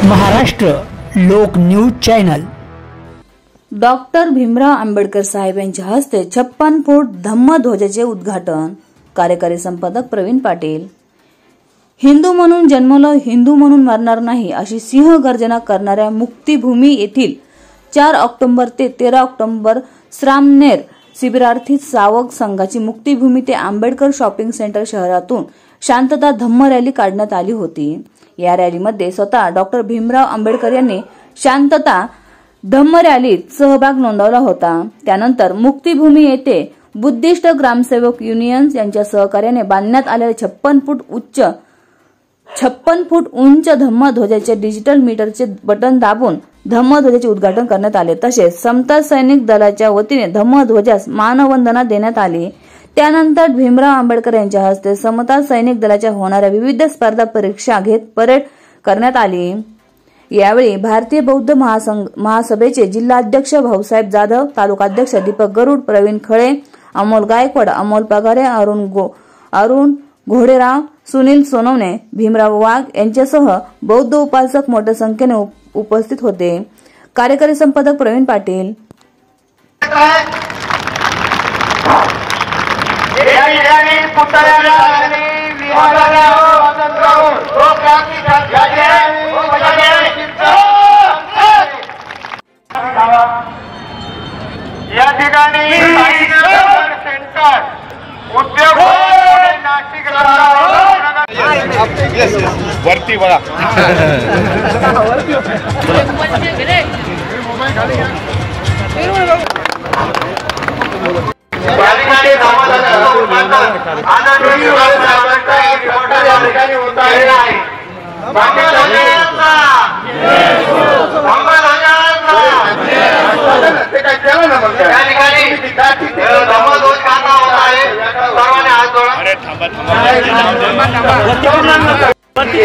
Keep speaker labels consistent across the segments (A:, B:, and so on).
A: Maharashtra Lok news channel.
B: Doctor Bhimrao Ambedkar Saheb यांच्या हस्ते 56 फूट धम्मध्वजाचे उद्घाटन। कार्यकारी संपादक प्रवीण पाटील। हिंदू म्हणून जन्मलो हिंदू म्हणून मरणार नाही अशी सिंह गर्जना करणाऱ्या मुक्तीभूमी येथील 4 ऑक्टोबर ते 13 ऑक्टोबर श्रामनेर शिबिरार्थी सावक संघाची मुक्तीभूमी ते आंबेडकर शॉपिंग सेंटर शहरातून शांतता धम्म रॅली काढण्यात आली होती। या रॅलीमध्ये स्वतः डॉक्टर भीमराव आंबेडकर यांनी शांतता धम्म रॅलीत सहभाग नोंदवला होता। त्यानंतर मुक्तीभूमी येथे बुद्धिस्ट ग्रामसेवक युनियन यांच्या सहकार्याने बांधण्यात आलेल्या 56 फूट उंच धम्मध्वजाचे डिजिटल मीटरचे बटन दाबून धम्मध्वजाचे उद्घाटन करण्यात आले। तसेच समता सैनिक दलाच्या वतीने धम्मध्वजास मानवंदना देण्यात आली। त्यानंतर भीमराव आंबेडकर यांच्या हस्ते समता सैनिक दलाच्या होणाऱ्या विविध स्पर्धा परीक्षा घेत परेड करण्यात आली। यावेळी भारतीय बौद्ध महासभेचे जिल्हाध्यक्ष भाऊसाहेब जाधव, तालुकाध्यक्ष दीपक गरुड, प्रवीण खळे, अमोल गायकवाड, अमोल पगारे, अरुण घोडेराव, सुनील सोनवणे, भीमराव वाघ यांच्यासह बौद्ध उपासक मोठ्या संख्येने उपस्थित होते। कार्यकारी संपादक प्रवीण पाटील।
C: या ठिकाणी सेंटर उद्योग नाशिक वरती बघा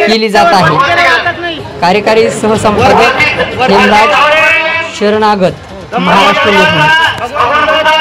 D: केली जात आहे। कार्यकारी सहसंपादक हेमराज शरणागत, महाराष्ट्र लोक न्यूज।